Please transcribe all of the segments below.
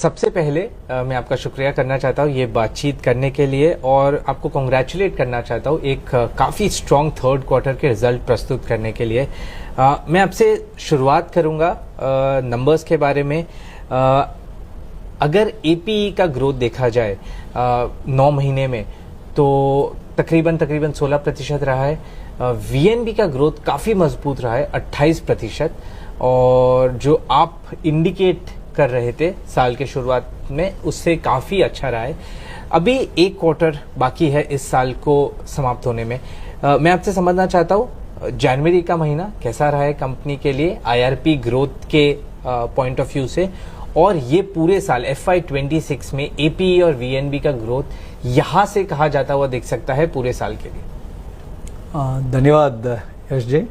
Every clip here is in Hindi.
सबसे पहले मैं आपका शुक्रिया करना चाहता हूँ ये बातचीत करने के लिए और आपको कॉन्ग्रेचुलेट करना चाहता हूँ एक काफ़ी स्ट्रॉन्ग थर्ड क्वार्टर के रिजल्ट प्रस्तुत करने के लिए। मैं आपसे शुरुआत करूँगा नंबर्स के बारे में। अगर एपीई का ग्रोथ देखा जाए 9 महीने में तो तकरीबन 16% रहा है। वीएनबी का ग्रोथ काफ़ी मजबूत रहा है 28%, और जो आप इंडिकेट कर रहे थे साल के शुरुआत में उससे काफ़ी अच्छा रहा है। अभी एक क्वार्टर बाकी है इस साल को समाप्त होने में। मैं आपसे समझना चाहता हूँ जनवरी का महीना कैसा रहा है कंपनी के लिए आईआरपी ग्रोथ के पॉइंट ऑफ व्यू से, और ये पूरे साल FY26 में एपीई और वीएनबी का ग्रोथ यहाँ से कहा जाता हुआ दिख सकता है पूरे साल के लिए। धन्यवाद यश जी।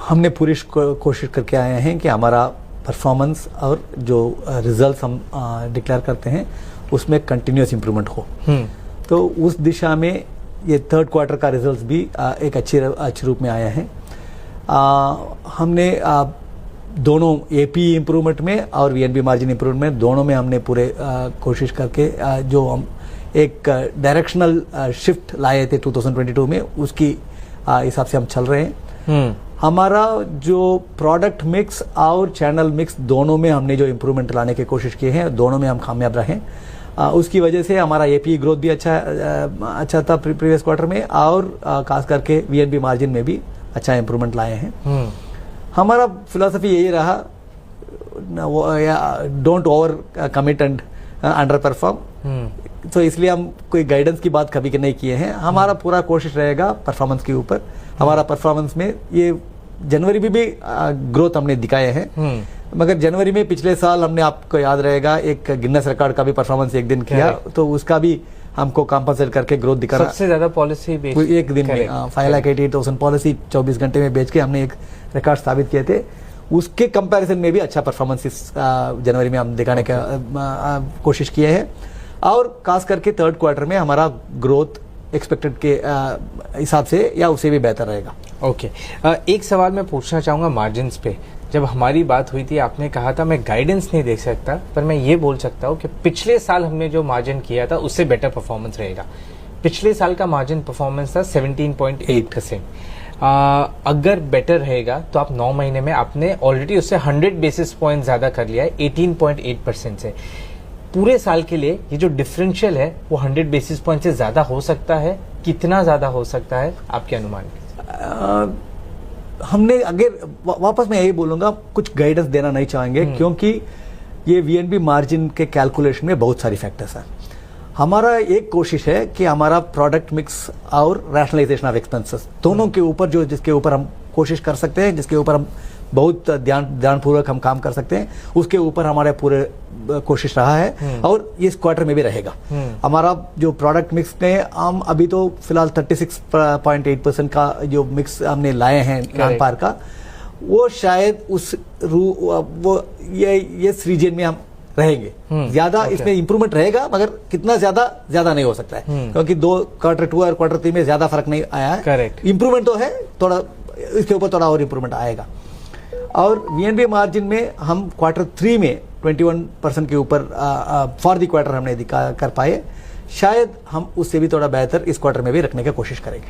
हमने पूरी कोशिश करके आए हैं कि हमारा परफॉर्मेंस और जो रिजल्ट्स हम डिक्लेयर करते हैं उसमें कंटिन्यूस इम्प्रूवमेंट हो। तो उस दिशा में ये थर्ड क्वार्टर का रिजल्ट्स भी एक अच्छे रूप में आया है। हमने दोनों एपी इम्प्रूवमेंट में और वीएनबी मार्जिन इम्प्रूवमेंट में दोनों में हमने पूरे कोशिश करके जो हम एक डायरेक्शनल शिफ्ट लाए थे 2022 में उसकी हिसाब से हम चल रहे हैं। हमारा जो प्रोडक्ट मिक्स और चैनल मिक्स दोनों में हमने जो इम्प्रूवमेंट लाने की कोशिश की है दोनों में हम कामयाब रहे। उसकी वजह से हमारा एपी ग्रोथ भी अच्छा था प्रीवियस क्वार्टर में, और खास करके वीएनबी मार्जिन में भी अच्छा इम्प्रूवमेंट लाए हैं। हमारा फिलॉसफी यही रहा, don't over commit and under perform. तो इसलिए हम कोई गाइडेंस की बात कभी नहीं किए हैं। हमारा पूरा कोशिश रहेगा परफॉर्मेंस के ऊपर। हमारा परफॉर्मेंस में ये जनवरी में भी ग्रोथ हमने दिखाए हैं, मगर जनवरी में पिछले साल हमने, आपको याद रहेगा, एक गिनेस रिकॉर्ड का भी परफॉर्मेंस एक दिन किया, तो उसका भी हमको कॉम्पनसेट करके ग्रोथ दिखा रहा। सबसे ज्यादा पॉलिसी एक दिन में 5,88,000 पॉलिसी 24 घंटे में बेच के हमने एक रिकॉर्ड स्थापित किए थे। उसके कंपैरिजन में भी अच्छा परफॉर्मेंस इस जनवरी में हम दिखाने का कोशिश किए हैं, और खास करके थर्ड क्वार्टर में हमारा ग्रोथ एक्सपेक्टेड के हिसाब से या उससे भी बेहतर रहेगा। ओके। एक सवाल मैं पूछना चाहूँगा मार्जिन्स पे। जब हमारी बात हुई थी आपने कहा था मैं गाइडेंस नहीं दे सकता, पर मैं ये बोल सकता हूँ कि पिछले साल हमने जो मार्जिन किया था उससे बेटर परफॉर्मेंस रहेगा। पिछले साल का मार्जिन परफॉर्मेंस था 17.8%। अगर बेटर रहेगा तो आप 9 महीने में आपने ऑलरेडी उससे 100 बेसिस पॉइंट ज्यादा कर लिया है 18.8% से। पूरे साल के लिए ये जो डिफरेंशियल है वो 100 बेसिस पॉइंट से ज्यादा हो सकता है, कितना ज्यादा हो सकता है आपके अनुमान? हमने अगर वापस मैं यही बोलूंगा, कुछ गाइडेंस देना नहीं चाहेंगे, क्योंकि ये वीएनबी मार्जिन के कैलकुलेशन में बहुत सारी फैक्टर्स हैं। हमारा एक कोशिश है कि हमारा प्रोडक्ट मिक्स और रैशनलाइजेशन ऑफ एक्सपेंसेस दोनों के ऊपर, जो जिसके ऊपर हम कोशिश कर सकते हैं, जिसके ऊपर हम बहुत ध्यानपूर्वक हम काम कर सकते हैं, उसके ऊपर हमारे पूरे कोशिश रहा है और इस क्वार्टर में भी रहेगा। हमारा जो प्रोडक्ट मिक्स में हम अभी तो फिलहाल 36.8% का जो मिक्स हमने लाए हैं नॉन पार का, वो शायद उस वो ये रीजन में हम रहेंगे। ज्यादा इसमें इंप्रूवमेंट रहेगा, मगर कितना ज्यादा नहीं हो सकता है, क्योंकि क्वार्टर 2 और क्वार्टर 3 में ज्यादा फर्क नहीं आया है। करेक्ट। इंप्रूवमेंट तो है, थोड़ा इसके ऊपर थोड़ा और इंप्रूवमेंट आएगा। और वीएनबी मार्जिन में हम क्वार्टर 3 में 21% के ऊपर फॉर द क्वार्टर हमने कर पाए। शायद हम उससे भी थोड़ा बेहतर इस क्वार्टर में भी रखने की कोशिश करेंगे।